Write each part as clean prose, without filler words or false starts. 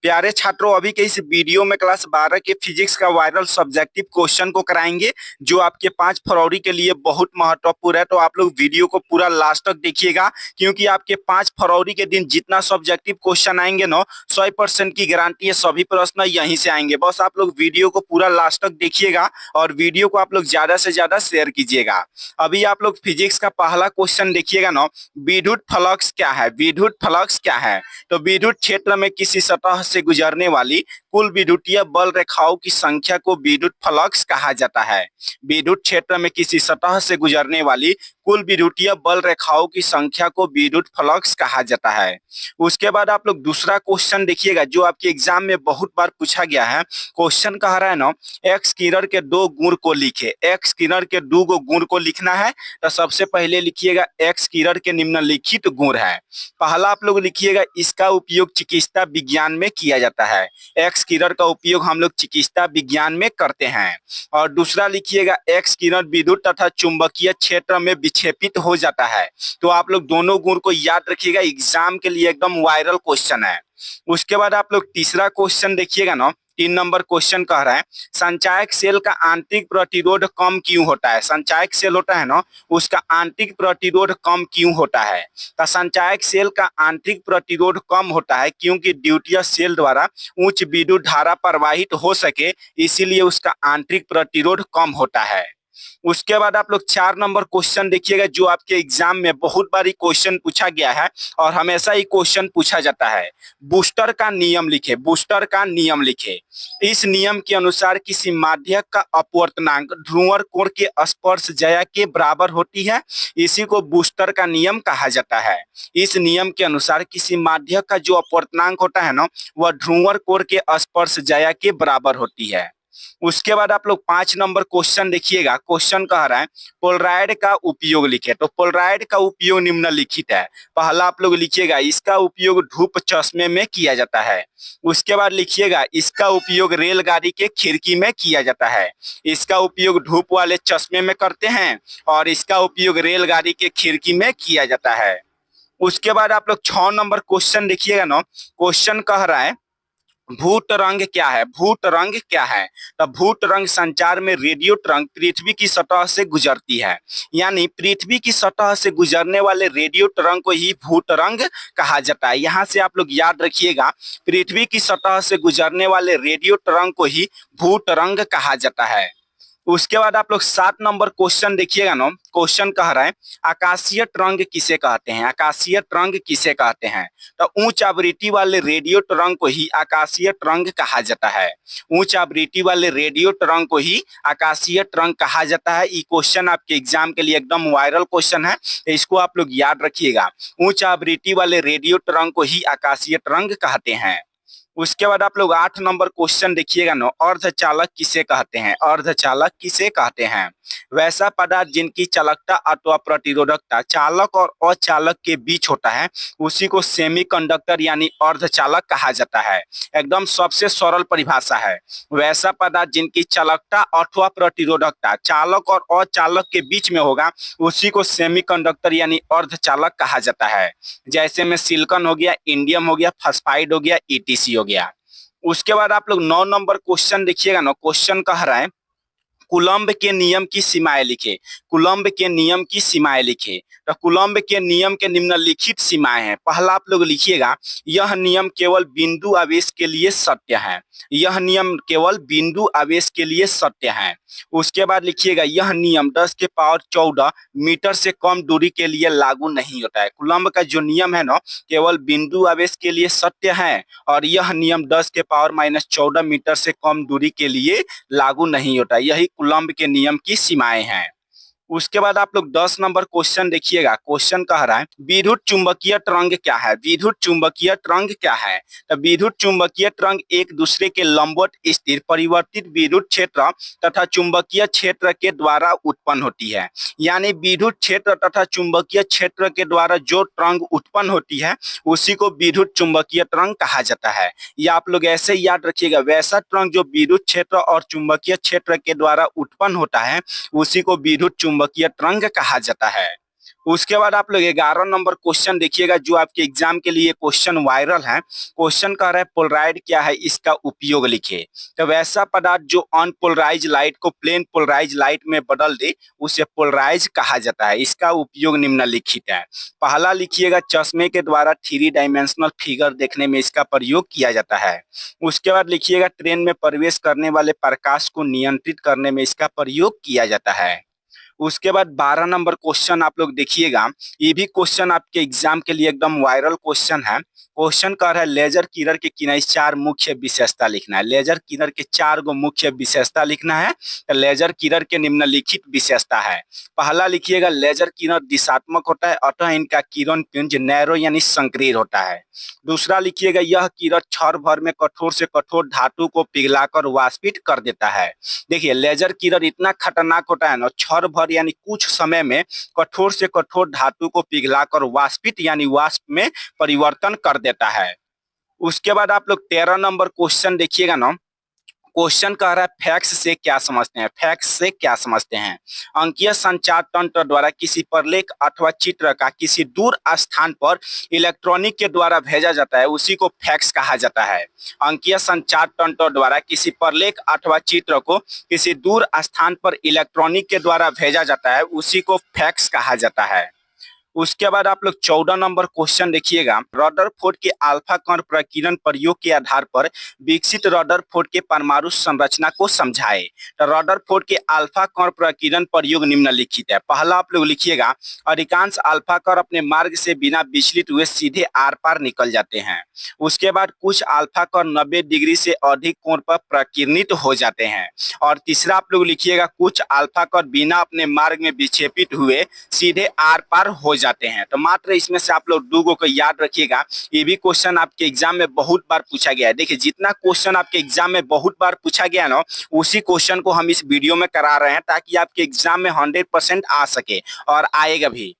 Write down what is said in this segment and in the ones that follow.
प्यारे छात्रों, अभी के इस वीडियो में क्लास 12 के फिजिक्स का वायरल सब्जेक्टिव क्वेश्चन को कराएंगे जो आपके 5 फरवरी के लिए बहुत महत्वपूर्ण है। तो आप लोग वीडियो को पूरा लास्ट तक देखिएगा, क्योंकि आपके 5 फरवरी के दिन जितना सब्जेक्टिव क्वेश्चन आएंगे ना, 100% की गारंटी है सभी प्रश्न यहीं से आएंगे। बस आप लोग वीडियो को पूरा लास्ट तक देखिएगा और वीडियो को आप लोग ज्यादा से ज्यादा शेयर कीजिएगा। अभी आप लोग फिजिक्स का पहला क्वेश्चन देखिएगा ना, विद्युत फ्लक्स क्या है। विद्युत फ्लक्स क्या है? तो विद्युत क्षेत्र में किसी सतह से गुजरने वाली कुल विद्युतीय बल रेखाओं की संख्या को विद्युत फ्लक्स कहा जाता है। विद्युत क्षेत्र में किसी सतह से गुजरने वाली कुल विद्युतीय बल रेखाओं की संख्या को विद्युत फ्लक्स कहा जाता है। उसके बाद आप लोग दूसरा क्वेश्चन देखिएगा जो आपके एग्जाम में बहुत बार पूछा गया है। क्वेश्चन कह रहा है ना, एक्स किरण के दो गुण को लिखे। एक्स किरण के दो गुण को लिखना है तो सबसे पहले लिखिएगा एक्स किरण के निम्नलिखित गुण है। पहला आप लोग लिखिएगा, इसका उपयोग चिकित्सा विज्ञान में किया जाता है। एक्स किरण का उपयोग हम लोग चिकित्सा विज्ञान में करते हैं। और दूसरा लिखिएगा, एक्स किरण विद्युत तथा चुंबकीय क्षेत्र में विक्षेपित हो जाता है। तो आप लोग दोनों गुण को याद रखिएगा, एग्जाम के लिए एकदम वायरल क्वेश्चन है। उसके बाद आप लोग तीसरा क्वेश्चन देखिएगा ना, 3 नंबर क्वेश्चन कह रहा है, संचायक सेल का आंतरिक प्रतिरोध कम क्यों होता है। संचायक सेल होता है ना, उसका आंतरिक प्रतिरोध कम क्यों होता है। तो संचायक सेल का आंतरिक प्रतिरोध कम होता है क्योंकि द्वितीयक सेल द्वारा उच्च विद्युत धारा प्रवाहित हो सके, इसीलिए उसका आंतरिक प्रतिरोध कम होता है। उसके बाद आप लोग 4 नंबर क्वेश्चन देखिएगा जो आपके एग्जाम में बहुत बार क्वेश्चन पूछा गया है और हमेशा ही क्वेश्चन पूछा जाता है। बूस्टर का नियम लिखे। बूस्टर का नियम लिखे। इस नियम के अनुसार किसी माध्यक का अपवर्तनांक ध्रुवण कोण के स्पर्श ज्या के बराबर होती है, इसी को बूस्टर का नियम कहा जाता है। इस नियम के अनुसार किसी माध्यक का जो अपवर्तनांक होता है ना, वह ध्रुवण कोण के स्पर्श ज्या के बराबर होती है। उसके बाद आप लोग 5 नंबर क्वेश्चन देखिएगा। क्वेश्चन कह रहा है, पोलराइड का उपयोग लिखे। तो पोलराइड का उपयोग निम्नलिखित है। पहला आप लोग लिखिएगा, इसका उपयोग धूप चश्मे में किया जाता है। उसके बाद लिखिएगा, इसका उपयोग रेलगाड़ी के खिड़की में किया जाता है। इसका उपयोग धूप वाले चश्मे में करते हैं और इसका उपयोग रेलगाड़ी के खिड़की में किया जाता है। उसके बाद आप लोग 6 नंबर क्वेश्चन देखिएगा ना। क्वेश्चन कह रहा है, भूत रंग क्या है। भूत रंग क्या है? तो भूत रंग संचार में रेडियो तरंग पृथ्वी की सतह से गुजरती है, यानी पृथ्वी की सतह से गुजरने वाले रेडियो तरंग को ही भूत रंग कहा जाता है। यहाँ से आप लोग याद रखिएगा, पृथ्वी की सतह से गुजरने वाले रेडियो तरंग को ही भूत रंग कहा जाता है। उसके बाद आप लोग 7 नंबर क्वेश्चन देखिएगा ना। क्वेश्चन कह रहा है, आकाशीय तरंग किसे कहते हैं। आकाशीय तरंग किसे कहते हैं? तो उच्च आवृत्ति वाले रेडियो तरंग को ही आकाशीय तरंग कहा जाता है। उच्च आवृत्ति वाले रेडियो तरंग को ही आकाशीय तरंग कहा जाता है। ये क्वेश्चन आपके एग्जाम के लिए एकदम वायरल क्वेश्चन है, तो इसको आप लोग याद रखिएगा। उच्च आवृत्ति वाले रेडियो तरंग को ही आकाशीय तरंग कहते हैं। उसके बाद आप लोग 8 नंबर क्वेश्चन देखिएगा ना, अर्धचालक किसे कहते हैं। अर्धचालक किसे कहते हैं? वैसा पदार्थ जिनकी चालकता अथवा प्रतिरोधकता चालक और अचालक के बीच होता है, उसी को सेमीकंडक्टर यानी अर्धचालक कहा जाता है। एकदम सबसे सरल परिभाषा है। वैसा पदार्थ जिनकी चालकता अथवा प्रतिरोधकता चालक और अचालक के बीच में होगा, उसी को सेमीकंडक्टर यानी अर्धचालक कहा जाता है। जैसे में सिलिकॉन हो गया, इंडियम हो गया, फास्फाइड हो गया, ईटीसी हो गया। उसके बाद आप लोग 9 नंबर क्वेश्चन देखिएगा ना। क्वेश्चन कह रहा है, कूलम्ब के नियम की सीमाएं लिखे। कूलम्ब के नियम की सीमाएं लिखे। तो कूलम्ब के नियम के निम्नलिखित सीमाएं हैं। पहला आप लोग लिखिएगा, यह नियम केवल बिंदु आवेश के लिए सत्य है। यह नियम केवल बिंदु आवेश के लिए सत्य है। उसके बाद लिखिएगा, यह नियम 10 के पावर 14 मीटर से कम दूरी के लिए लागू नहीं होता है। कूलम्ब का जो नियम है ना, केवल बिंदु आवेश के लिए सत्य है और यह नियम 10 के पावर -14 मीटर से कम दूरी के लिए लागू नहीं होता। यही कूलम्ब के नियम की सीमाएं हैं। उसके बाद आप लोग 10 नंबर क्वेश्चन देखिएगा। क्वेश्चन कह रहा है, विद्युत चुंबकीय तरंग क्या है। विद्युत चुंबकीय तरंग क्या है? तो विद्युत चुंबकीय तरंग एक दूसरे के लंबवत स्थिर परिवर्तित विद्युत क्षेत्र तथा चुंबकीय क्षेत्र के द्वारा उत्पन्न होती है। यानी विद्युत क्षेत्र तथा चुंबकीय क्षेत्र के द्वारा जो तरंग उत्पन्न होती है, उसी को विद्युत चुंबकीय तरंग कहा जाता है। या आप लोग ऐसे याद रखिएगा, वैसा तरंग जो विद्युत क्षेत्र और चुंबकीय क्षेत्र के द्वारा उत्पन्न होता है, उसी को विद्युत चुंबकीय तरंग कहा जाता है। उसके बाद आप लोग 11 नंबर क्वेश्चन देखिएगा जो आपके एग्जाम के लिए क्वेश्चन वायरल है। क्वेश्चन कह रहा है पोलराइड क्या है, इसका उपयोग लिखिए। तो वैसा पदार्थ जो अनपोलराइज लाइट को प्लेन पोलराइज लाइट में बदल दे उसे पोलराइज कहा जाता है। इसका उपयोग निम्नलिखित है। पहला लिखिएगा चश्मे के द्वारा 3 डायमेंशनल फिगर देखने में इसका प्रयोग किया जाता है। उसके बाद लिखिएगा ट्रेन में प्रवेश करने वाले प्रकाश को नियंत्रित करने में इसका प्रयोग किया जाता है। उसके बाद 12 नंबर क्वेश्चन आप लोग देखिएगा। ये भी क्वेश्चन आपके एग्जाम के लिए एकदम वायरल क्वेश्चन है। क्वेश्चन कह रहा है लेजर किरण के किनारे 4 मुख्य विशेषता लिखना है। लेजर किरण के 4 गो मुख्य विशेषता लिखना है। तो लेजर किरण के निम्नलिखित विशेषता है। पहला लिखिएगा लेजर किरण दिशात्मक होता है, अतः इनका किरण पुंज नैरो यानी संकीर्ण होता है। दूसरा लिखिएगा यह किरण क्षण भर में कठोर से कठोर धातु को पिघलाकर वाष्पित कर देता है। देखिए लेजर किरण इतना खतरनाक होता है ना, क्षण भर यानी कुछ समय में कठोर से कठोर धातु को पिघलाकर वाष्पित यानी वाष्प में परिवर्तन कर देता है। उसके बाद आप लोग 13 नंबर क्वेश्चन देखिएगा ना। क्वेश्चन कह रहा है फैक्स से क्या समझते हैं। फैक्स से क्या समझते हैं? अंकीय संचार तंत्र द्वारा किसी प्रलेख अथवा चित्र का किसी दूर स्थान पर इलेक्ट्रॉनिक के द्वारा भेजा जाता है, उसी को फैक्स कहा जाता है। अंकीय संचार तंत्र द्वारा किसी प्रलेख अथवा चित्र को किसी दूर स्थान पर इलेक्ट्रॉनिक के द्वारा भेजा जाता है, उसी को फैक्स कहा जाता है। उसके बाद आप लोग 14 नंबर क्वेश्चन देखिएगा। रदरफोर्ड के अल्फा कण प्रकीर्णन प्रयोग के आधार पर विकसित रदरफोर्ड के परमाणु संरचना को समझाए। तो रदरफोर्ड के अल्फा कण प्रकीर्णन प्रयोग निम्नलिखित है। पहला आप लोग लिखिएगा अधिकांश अल्फा कण अपने मार्ग से बिना विचलित हुए सीधे आर पार निकल जाते हैं। उसके बाद कुछ अल्फा कण 90 डिग्री से अधिक कोण पर प्रकीर्णित हो जाते हैं। और तीसरा आप लोग लिखिएगा कुछ अल्फा कण बिना अपने मार्ग में विक्षेपित हुए सीधे आर पार हो जाते हैं। तो मात्र इसमें से आप लोग 2 को याद रखिएगा। ये भी क्वेश्चन आपके एग्जाम में बहुत बार पूछा गया है। देखिए जितना क्वेश्चन आपके एग्जाम में बहुत बार पूछा गया ना, उसी क्वेश्चन को हम इस वीडियो में करा रहे हैं ताकि आपके एग्जाम में 100% आ सके और आएगा भी।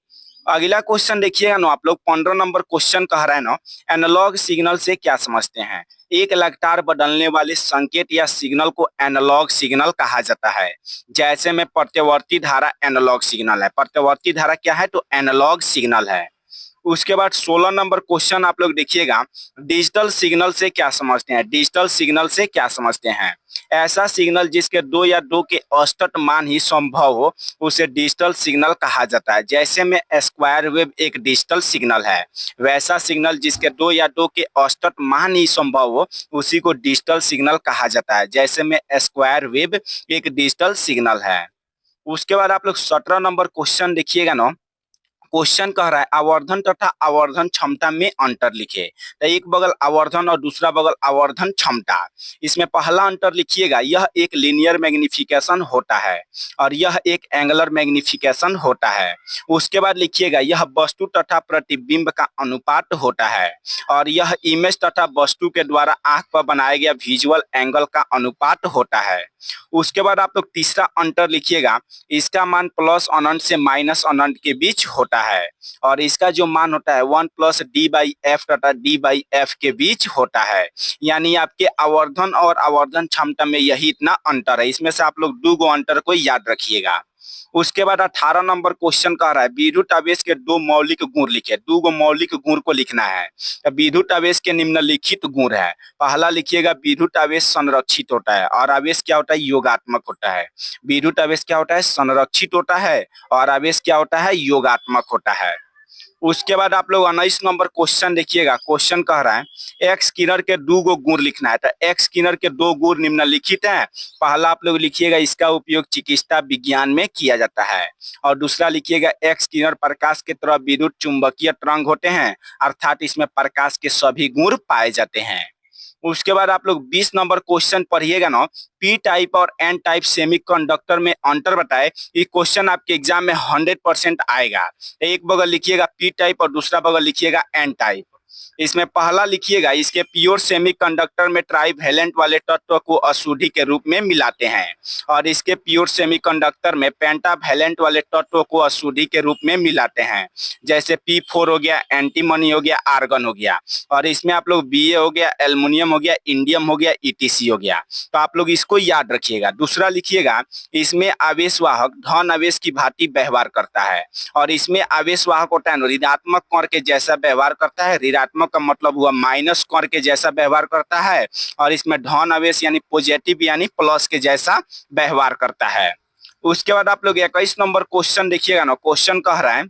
अगला क्वेश्चन देखिएगा ना आप लोग 15 नंबर क्वेश्चन कह रहा है ना एनालॉग सिग्नल से क्या समझते हैं। एक लगातार बदलने वाले संकेत या सिग्नल को एनालॉग सिग्नल कहा जाता है। जैसे में प्रत्यावर्ती धारा एनालॉग सिग्नल है। प्रत्यावर्ती धारा क्या है? तो एनालॉग सिग्नल है। उसके बाद 16 नंबर क्वेश्चन आप लोग देखिएगा डिजिटल सिग्नल से क्या समझते हैं। डिजिटल सिग्नल से क्या समझते हैं? ऐसा सिग्नल जिसके 2 या 2 के औसत मान ही संभव हो उसे डिजिटल सिग्नल कहा जाता है। जैसे में स्क्वायर वेव एक डिजिटल सिग्नल है, वैसा सिग्नल जिसके 2 या 2 के औसत मान ही संभव हो उसी को डिजिटल सिग्नल कहा जाता है। जैसे में स्क्वायर वेव एक डिजिटल सिग्नल है। उसके बाद आप लोग 17 नंबर क्वेश्चन देखिएगा ना। क्वेश्चन कह रहा है आवर्धन तथा आवर्धन क्षमता में अंतर लिखे। तो एक बगल आवर्धन और दूसरा बगल आवर्धन क्षमता। इसमें पहला अंतर लिखिएगा यह एक लीनियर मैग्निफिकेशन होता है और यह एक एंगुलर मैग्निफिकेशन होता है। उसके बाद लिखिएगा यह वस्तु तथा प्रतिबिंब का अनुपात होता है और यह इमेज तथा वस्तु के द्वारा आंख पर बनाया गया विजुअल एंगल का अनुपात होता है। उसके बाद आप लोग तीसरा अंतर लिखिएगा इसका मान प्लस अनंत से माइनस अनंत के बीच होता है और इसका जो मान होता है 1 + d/f तथा d/f के बीच होता है। यानी आपके आवर्धन और आवर्धन क्षमता में यही इतना अंतर है। इसमें से आप लोग 2 गो अंतर को याद रखिएगा। उसके बाद 18 नंबर क्वेश्चन कह रहा है विद्युत आवेश के 2 मौलिक गुण लिखे। 2 गो मौलिक गुण को लिखना है। विद्युत आवेश के निम्नलिखित गुण है। पहला लिखिएगा विद्युत आवेश संरक्षित होता है और आवेश क्या होता है? योगात्मक होता है। विद्युत आवेश क्या होता है? संरक्षित होता है और आवेश क्या होता है? योगात्मक होता है। उसके बाद आप लोग 19 नंबर क्वेश्चन देखिएगा। क्वेश्चन कह रहा है एक्स किरण के 2 गो गुण लिखना है। तो एक्स किरण के 2 गुण निम्नलिखित हैं। पहला आप लोग लिखिएगा इसका उपयोग चिकित्सा विज्ञान में किया जाता है और दूसरा लिखिएगा एक्स किरण प्रकाश के तरह विद्युत चुंबकीय तरंग होते हैं, अर्थात इसमें प्रकाश के सभी गुण पाए जाते हैं। उसके बाद आप लोग 20 नंबर क्वेश्चन पढ़िएगा ना पी टाइप और एन टाइप सेमीकंडक्टर में अंतर बताए। ये क्वेश्चन आपके एग्जाम में 100% आएगा। एक बगल लिखिएगा पी टाइप और दूसरा बगल लिखिएगा एन टाइप। इसमें पहला लिखिएगा, इसके प्योर सेमीकंडक्टर में ट्राइवैलेंट वाले तत्व को अशुद्धि के रूप में मिलाते हैं, और इसके प्योर सेमीकंडक्टर में पेंटावैलेंट वाले तत्व को अशुद्धि के रूप में मिलाते हैं, जैसे P4 हो गया, एंटीमनी हो गया, आर्गन हो गया। और इसमें आप लोग Ba हो गया, एल्युमिनियम हो गया, इंडियम हो गया, ETC हो गया। तो आप लोग इसको याद रखिएगा। दूसरा लिखिएगा, इसमें आवेशवाहक धन आवेश की भांति व्यवहार करता है, और इसमें आवेशवाहक होता है ऋणात्मक कण के जैसा व्यवहार करता है। ऋणात्मक का मतलब हुआ माइनस कण के जैसा व्यवहार करता है, और इसमें धन आवेश यानी पॉजिटिव यानी प्लस के जैसा व्यवहार करता है। उसके बाद आप लोग 21 नंबर क्वेश्चन देखिएगा ना। क्वेश्चन कह रहा है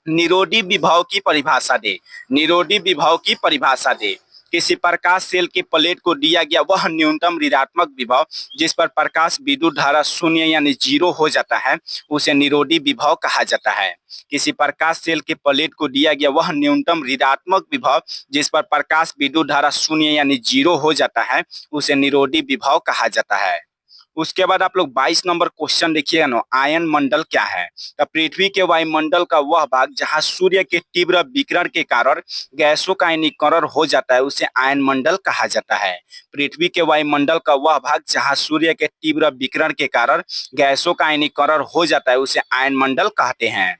निरोधी विभव की परिभाषा दे। निरोधी विभव की परिभाषा दे। किसी प्रकाश सेल के प्लेट को दिया गया वह न्यूनतम ऋणात्मक विभव जिस पर प्रकाश विद्युत धारा शून्य यानी 0 हो जाता है उसे निरोधी विभव कहा जाता है। किसी प्रकाश सेल के प्लेट को दिया गया वह न्यूनतम ऋणात्मक विभव जिस पर प्रकाश विद्युत धारा शून्य यानी 0 हो जाता है उसे निरोधी विभव कहा जाता है। उसके बाद आप लोग 22 नंबर क्वेश्चन देखिएगा ना। आयन मंडल क्या है? तो पृथ्वी के वायुमंडल का वह भाग जहां सूर्य के तीव्र विकिरण के कारण गैसों का आयनीकरण हो जाता है उसे आयन मंडल कहा जाता है। पृथ्वी के वायुमंडल का वह भाग जहां सूर्य के तीव्र विकिरण के कारण गैसों का आयनीकरण हो जाता है उसे आयन मंडल कहते हैं।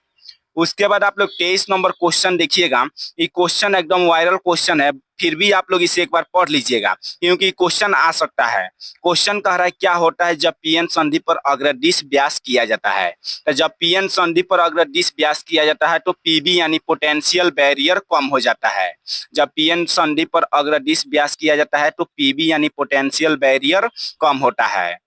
उसके बाद आप लोग 23 नंबर क्वेश्चन देखिएगा। ये क्वेश्चन एकदम वायरल क्वेश्चन है, फिर भी आप लोग इसे एक बार पढ़ लीजिएगा क्योंकि क्वेश्चन आ सकता है। क्वेश्चन कह रहा है क्या होता है जब पीएन संधि पर अग्रदिश व्यास किया जाता है? तो जब पीएन संधि पर अग्रदिश व्यास किया जाता है तो पीबी यानी पोटेंशियल बैरियर कम हो जाता है। जब पीएन संधि पर अग्रदिश व्यास किया जाता है तो पीबी यानी पोटेंशियल बैरियर कम होता है।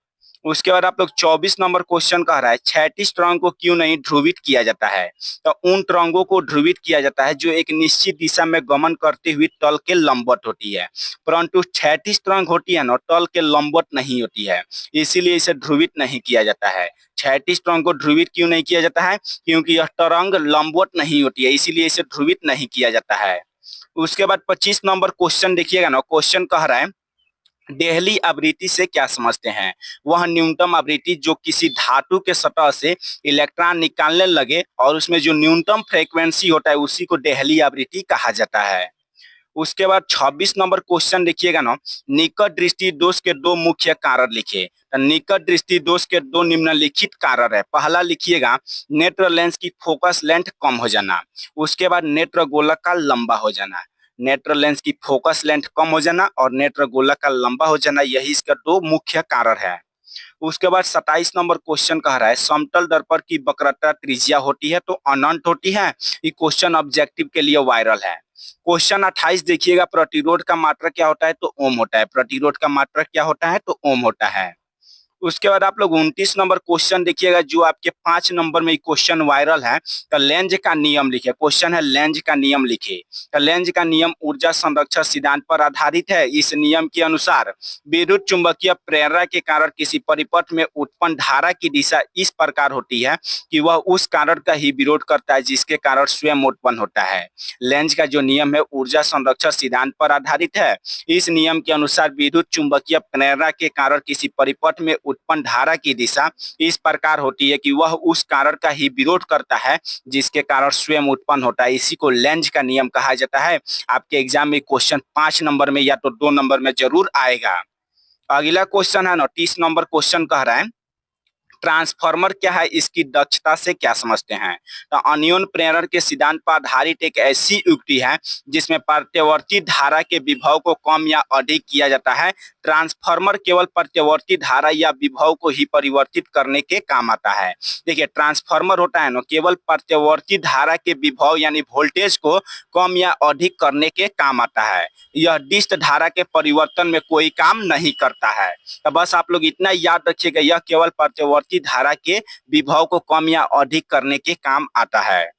उसके बाद आप लोग 24 नंबर क्वेश्चन कह रहा है क्षैतिज तरंग को क्यों नहीं ध्रुवित किया जाता है? तो उन तरंगों को ध्रुवित किया जाता है जो एक निश्चित दिशा में गमन करती हुई तल के लंबवत होती है, परंतु क्षैतिज तरंग होती है ना तल के लंबवत नहीं होती है, इसीलिए इसे ध्रुवित नहीं किया जाता है। क्षैतिज तरंग को ध्रुवित क्यों नहीं किया जाता है? क्योंकि यह तरंग लंबवत नहीं होती है, इसीलिए इसे ध्रुवित नहीं किया जाता है। उसके बाद 25 नंबर क्वेश्चन देखिएगा ना। क्वेश्चन कह रहा है देहली आवृत्ति से क्या समझते हैं? वह न्यूनतम आवृत्ति जो किसी धातु के सतह से इलेक्ट्रॉन निकालने लगे और उसमें जो न्यूनतम फ्रीक्वेंसी होता है उसी को देहली आवृत्ति कहा जाता है। उसके बाद 26 नंबर क्वेश्चन देखिएगा ना। निकट दृष्टि दोष के दो मुख्य कारण लिखिए। तो निकट दृष्टि दोष के दो निम्नलिखित कारण है। पहला लिखिएगा नेत्र लेंस की फोकस लेंथ कम हो जाना। उसके बाद नेत्र गोलक का लंबा हो जाना। नेत्र लेंस की फोकस लेंथ कम हो जाना और नेत्र गोलक का लंबा हो जाना, यही इसका दो मुख्य कारण है। उसके बाद 27 नंबर क्वेश्चन कह रहा है समतल दर्पण की वक्रता त्रिज्या होती है तो अनंत होती है। ये क्वेश्चन ऑब्जेक्टिव के लिए वायरल है। क्वेश्चन 28 देखिएगा प्रतिरोध का मात्रक क्या होता है? तो ओम होता है। प्रतिरोध का मात्रक क्या होता है? तो ओम होता है। उसके बाद आप लोग 29 नंबर क्वेश्चन देखिएगा जो आपके 5 नंबर में क्वेश्चन वायरल है। तो लेंज का नियम लिखे। क्वेश्चन है लेंज का नियम लिखे। तो लेंज का नियम ऊर्जा संरक्षण सिद्धांत पर आधारित है। इस नियम के अनुसार विद्युत चुंबकीय प्रेरणा के कारण किसी परिपथ में उत्पन्न धारा की दिशा इस प्रकार होती है कि वह उस कारण का ही विरोध करता है जिसके कारण स्वयं उत्पन्न होता है। लेंज का जो नियम है ऊर्जा संरक्षण सिद्धांत पर आधारित है। इस नियम के अनुसार विद्युत चुंबकीय प्रेरणा के कारण किसी परिपथ में उत्पन्न धारा की दिशा इस प्रकार होती है कि वह उस कारण का ही विरोध करता है जिसके कारण स्वयं उत्पन्न होता है। इसी को लेंज का नियम कहा जाता है। आपके एग्जाम में क्वेश्चन 5 नंबर में या तो 2 नंबर में जरूर आएगा। अगला क्वेश्चन है 29 नंबर क्वेश्चन कह रहा है ट्रांसफार्मर क्या है, इसकी दक्षता से क्या समझते हैं? तो अन्योन प्रेरण के सिद्धांत पर आधारित एक ऐसी युक्ति है जिसमें प्रत्यवर्ती धारा के विभव को कम या अधिक किया जाता है। ट्रांसफार्मर केवल प्रत्यवर्ती धारा या विभव को ही परिवर्तित करने के काम आता है। देखिए ट्रांसफार्मर होता है ना केवल प्रत्यवर्ती धारा के विभव यानी वोल्टेज को कम या अधिक करने के काम आता है। यह डिस्ट धारा के परिवर्तन में कोई काम नहीं करता है। तो बस आप लोग इतना याद रखिएगा, यह केवल प्रत्यवर्ती धारा के विभव को कम या अधिक करने के काम आता है।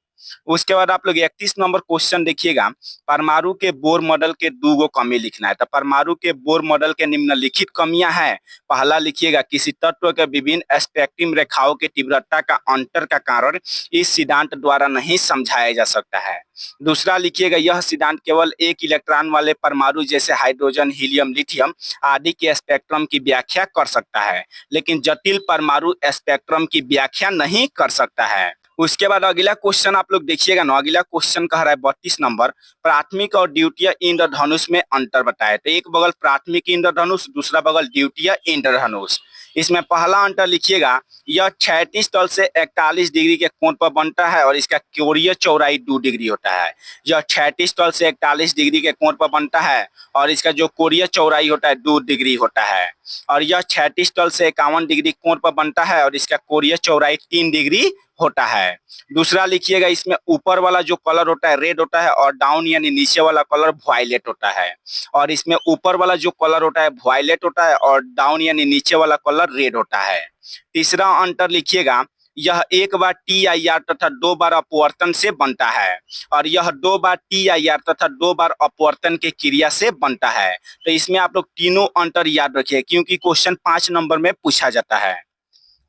उसके बाद आप लोग 31 नंबर क्वेश्चन देखिएगा परमाणु के बोर मॉडल के 2 कमी लिखना है। तो परमाणु के बोर मॉडल के निम्नलिखित कमियां हैं। पहला लिखिएगा किसी तत्व के विभिन्न स्पेक्ट्रम रेखाओं की तीव्रता का अंतर का कारण इस सिद्धांत द्वारा नहीं समझाया जा सकता है। दूसरा लिखिएगा यह सिद्धांत केवल एक इलेक्ट्रॉन वाले परमाणु जैसे हाइड्रोजन, हीलियम, लिथियम आदि के स्पेक्ट्रम की व्याख्या कर सकता है, लेकिन जटिल परमाणु स्पेक्ट्रम की व्याख्या नहीं कर सकता है। उसके बाद अगला क्वेश्चन आप लोग देखिएगा ना, अगला क्वेश्चन कह रहा है 32 नंबर, प्राथमिक और द्वितीय इंद्रधनुष में अंतर बताए। तो एक बगल प्राथमिक इंद्रधनुष, दूसरा बगल द्वितीय इंद्रधनुष। इसमें पहला अंतर लिखिएगा, यह 36 तल से 41 डिग्री के कोण पर बनता है और इसका कोणीय चौड़ाई 2 डिग्री होता है। यह 36 तल से 41 डिग्री के कोण पर बनता है और इसका जो कोणीय चौड़ाई होता है 2 डिग्री होता है। और यह 36 तल से 51 डिग्री कोण पर बनता है और इसका कोणीय चौड़ाई 3 डिग्री होता है। दूसरा लिखिएगा, इसमें ऊपर वाला जो कलर होता है रेड होता है और डाउन यानी नीचे वाला कलर वायलेट होता है। और इसमें ऊपर वाला जो कलर होता है वायलेट होता है और डाउन यानी नीचे वाला कलर रेड होता है। तीसरा अंतर लिखिएगा, यह एक बार TIR तथा 2 बार अपवर्तन से बनता है और यह 2 बार TIR तथा 2 बार अपवर्तन के क्रिया से बनता है। तो इसमें आप लोग तीनों अंतर याद रखिए क्योंकि क्वेश्चन 5 नंबर में पूछा जाता है।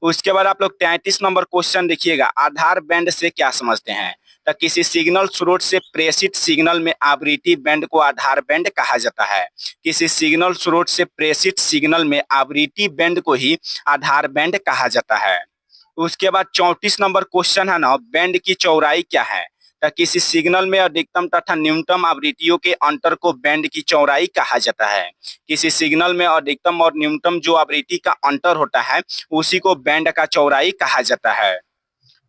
उसके बाद आप लोग 33 नंबर क्वेश्चन देखिएगा, आधार बैंड से क्या समझते हैं। तो किसी सिग्नल स्रोत से प्रेषित सिग्नल में आवृत्ति बैंड को आधार बैंड कहा जाता है। किसी सिग्नल स्रोत से प्रेषित सिग्नल में आवृत्ति बैंड को ही आधार बैंड कहा जाता है। उसके बाद 34 नंबर क्वेश्चन है ना, बैंड की चौड़ाई क्या है। तो किसी सिग्नल में अधिकतम तथा न्यूनतम आवृत्तियों के अंतर को बैंड की चौड़ाई कहा जाता है। किसी सिग्नल में अधिकतम और न्यूनतम जो आवृत्ति का अंतर होता है उसी को बैंड का चौड़ाई कहा जाता है।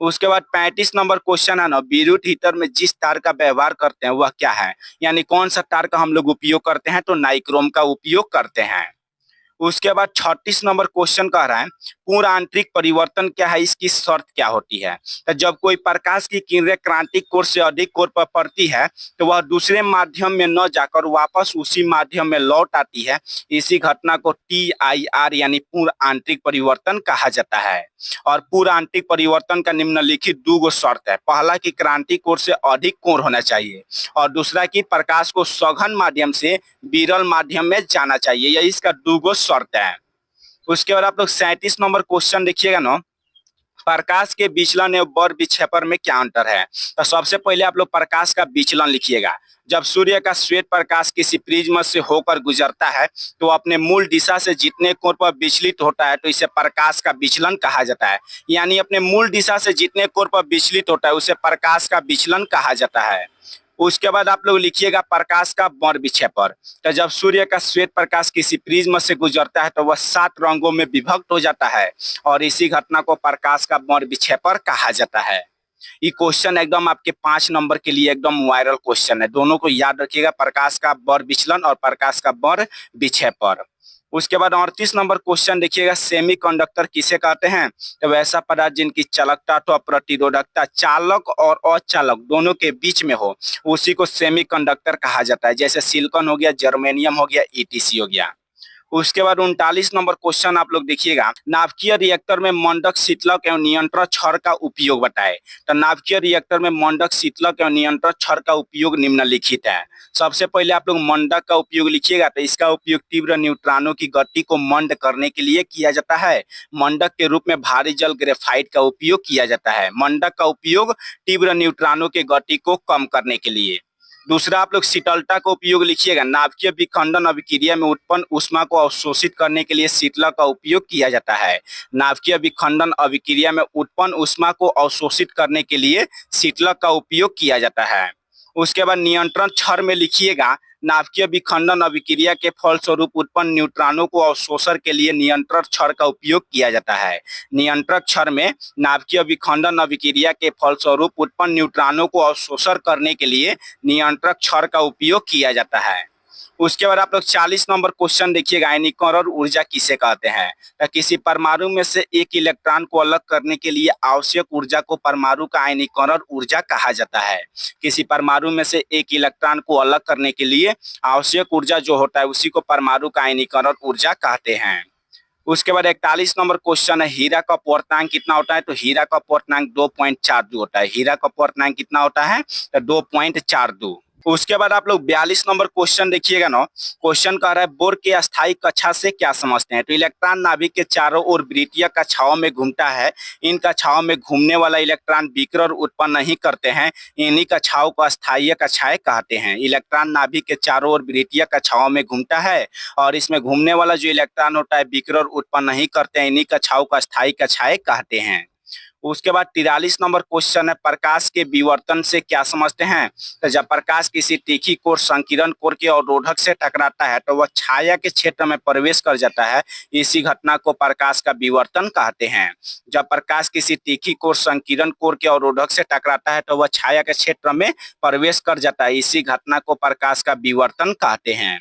उसके बाद 35 नंबर क्वेश्चन है ना, विद्युत हीटर में जिस तार का व्यवहार करते हैं वह क्या है, यानी कौन सा तार का हम लोग उपयोग करते हैं। तो नाइक्रोम का उपयोग करते हैं। उसके बाद 36 नंबर क्वेश्चन कह रहा है, पूर्ण आंतरिक परिवर्तन क्या है, इसकी शर्त क्या होती है। तो जब कोई प्रकाश की किरणें क्रांतिक कोण से अधिक कोण पर पड़ती है तो वह दूसरे माध्यम में न जाकर वापस उसी माध्यम में लौट आती है। इसी घटना को TIR यानी पूर्ण आंतरिक परिवर्तन कहा जाता है। और पूर्ण आंतरिक परिवर्तन का निम्नलिखित 2 शर्त है। पहला कि क्रांतिक कोण से अधिक कोण होना चाहिए और दूसरा कि प्रकाश को सघन माध्यम से विरल माध्यम में जाना चाहिए। यही इसका 2 शर्त है। उसके बाद आप लोग 37 नंबर क्वेश्चन देखिएगा ना, प्रकाश के विचलन एवं बड़ विक्षेपण में क्या अंतर है। तो सबसे पहले आप लोग प्रकाश का विचलन लिखिएगा। जब सूर्य का श्वेत प्रकाश किसी प्रिज्म से होकर गुजरता है तो अपने मूल दिशा से जितने कोण पर विचलित होता है तो इसे प्रकाश का विचलन कहा जाता है। यानी अपने मूल दिशा से जितने कोण पर विचलित होता है उसे प्रकाश का विचलन कहा जाता है। उसके बाद आप लोग लिखिएगा प्रकाश का बड़ विक्षेपण। तो जब सूर्य का श्वेत प्रकाश किसी प्रिज्म से गुजरता है तो वह 7 रंगों में विभक्त हो जाता है और इसी घटना को प्रकाश का बड़ विक्षेपण कहा जाता है। ये क्वेश्चन एकदम आपके 5 नंबर के लिए एकदम वायरल क्वेश्चन है। दोनों को याद रखिएगा, प्रकाश का बड़ विचलन और प्रकाश का बड़ विक्षेपण। उसके बाद 38 नंबर क्वेश्चन देखिएगा, सेमीकंडक्टर किसे कहते हैं। तो वैसा पदार्थ जिनकी चालकता तो प्रतिरोधकता चालक और अचालक दोनों के बीच में हो उसी को सेमीकंडक्टर कहा जाता है। जैसे सिलिकॉन हो गया, जर्मेनियम हो गया, ETC हो गया। उसके बाद 39 नंबर क्वेश्चन आप लोग देखिएगा, नाभिकीय रिएक्टर में मंडक शीतलक एवं नियंत्रण छड़ का उपयोग बताए। तो नाभिकीय रिएक्टर में मंडक शीतलक एवं नियंत्रण छड़ का उपयोग निम्नलिखित है। सबसे पहले आप लोग मंडक का उपयोग लिखिएगा। तो इसका उपयोग तीव्र न्यूट्रॉनों की गति को मंद करने के लिए किया जाता है। मंडक के रूप में भारी जल ग्रेफाइट का उपयोग किया जाता है। मंडक का उपयोग तीव्र न्यूट्रॉनों की गति को कम करने के लिए। दूसरा आप लोग शीतलता का उपयोग लिखिएगा। नाभिकीय विखंडन अभिक्रिया में उत्पन्न ऊष्मा को अवशोषित करने के लिए शीतलक का उपयोग किया जाता है। नाभिकीय विखंडन अभिक्रिया में उत्पन्न ऊष्मा को अवशोषित करने के लिए शीतलक का उपयोग किया जाता है। उसके बाद नियंत्रण छड़ में लिखिएगा, नाभिकीय विखंडन अभिक्रिया के फलस्वरूप उत्पन्न न्यूट्रॉनों को अवशोषण के लिए नियंत्रण छड़ का उपयोग किया जाता है। नियंत्रक छड़ में नाभिकीय विखंडन अभिक्रिया के फलस्वरूप उत्पन्न न्यूट्रॉनों को अवशोषण करने के लिए नियंत्रक छड़ का उपयोग किया जाता है। उसके बाद आप लोग 40 नंबर क्वेश्चन देखिएगा, आयनीकरण ऊर्जा किसे कहते हैं। तो किसी परमाणु में से एक इलेक्ट्रॉन को अलग करने के लिए आवश्यक ऊर्जा को परमाणु का आयनीकरण ऊर्जा कहा जाता है। किसी परमाणु में से एक इलेक्ट्रॉन को अलग करने के लिए आवश्यक ऊर्जा जो होता है उसी को परमाणु का आयनीकरण ऊर्जा कहते हैं। उसके बाद 41 नंबर क्वेश्चन है, हीरा का अपवर्तनांक कितना होता है। तो हीरा का अपवर्तनांक 2.42 होता है। हीरा का अपवर्तनांक कितना होता है, तो 2.42। उसके बाद आप लोग 42 नंबर क्वेश्चन देखिएगा ना, क्वेश्चन कह रहा है बोर के अस्थायी कक्षा से क्या समझते हैं। तो इलेक्ट्रॉन नाभिक के चारों ओर वृत्तीय कक्षाओं में घूमता है। इन कक्षाओं में घूमने वाला इलेक्ट्रॉन विकिरण उत्पन्न नहीं करते हैं। इन्हीं कक्षाओं को अस्थायी कक्षाएं कहते हैं। इलेक्ट्रॉन नाभिक के चारों ओर वृत्तीय कक्षाओं में घूमता है और इसमें घूमने वाला जो इलेक्ट्रॉन होता है विकिरण उत्पन्न नहीं करते हैं। इन्हीं कक्षाओं को अस्थायी कक्षाएं कहते हैं। उसके बाद 43 नंबर क्वेश्चन है, प्रकाश के विवर्तन से क्या समझते हैं? तो जब प्रकाश किसी तीखी कोर संकीर्ण कोर के अवरोधक से टकराता है तो वह छाया के क्षेत्र में प्रवेश कर जाता है। इसी घटना को प्रकाश का विवर्तन कहते हैं। जब प्रकाश किसी तीखी कोर संकीर्ण कोर के अवरोधक से टकराता है तो वह छाया के क्षेत्र में प्रवेश कर जाता है। इसी घटना को प्रकाश का विवर्तन कहते हैं।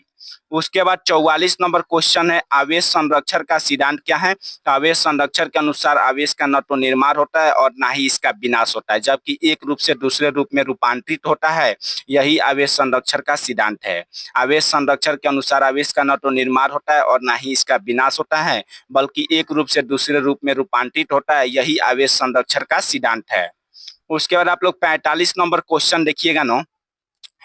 उसके बाद 44 नंबर क्वेश्चन है, आवेश संरक्षण का सिद्धांत क्या है? तो आवेश संरक्षण के अनुसार आवेश का न तो निर्माण होता है और ना ही इसका विनाश होता है, जबकि एक रूप से दूसरे रूप में रूपांतरित होता है। यही आवेश संरक्षण का सिद्धांत है। आवेश संरक्षण के अनुसार आवेश का न तो निर्माण होता है और ना ही इसका विनाश होता है, बल्कि एक रूप से दूसरे रूप में रूपांतरित होता है। यही आवेश संरक्षण का सिद्धांत है। उसके बाद आप लोग 45 नंबर क्वेश्चन देखिएगा नो,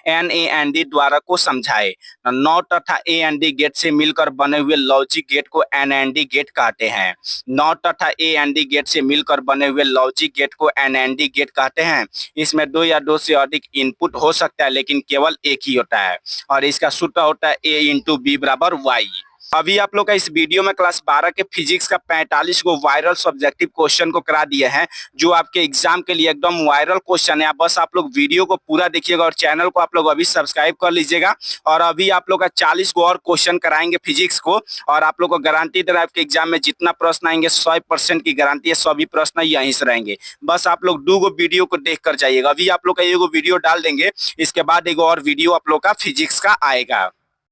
NAND द्वारा को समझाए। नॉट तथा AND गेट से मिलकर बने हुए लॉजिक गेट को NAND गेट कहते हैं। नॉट तथा AND गेट से मिलकर बने हुए लॉजिक गेट को NAND गेट कहते हैं। इसमें दो या दो से अधिक इनपुट हो सकता है, लेकिन केवल एक ही होता है और इसका सूत्र होता है A × B = Y। अभी आप लोग का इस वीडियो में क्लास 12 के फिजिक्स का 45 को वायरल सब्जेक्टिव क्वेश्चन को करा दिए हैं, जो आपके एग्जाम के लिए एकदम वायरल क्वेश्चन है। बस आप लोग वीडियो को पूरा देखिएगा और चैनल को आप लोग अभी सब्सक्राइब कर लीजिएगा। और अभी आप लोग का 40 को और क्वेश्चन कराएंगे फिजिक्स को, और आप लोग को गारंटी दे रहा है आपके एग्जाम में जितना प्रश्न आएंगे 100% की गारंटी है, सभी प्रश्न यहीं से रहेंगे। बस आप लोग 2 वीडियो को देख कर जाइएगा। अभी आप लोग का 1 वीडियो डाल देंगे, इसके बाद 1 और वीडियो आप लोग का फिजिक्स का आएगा।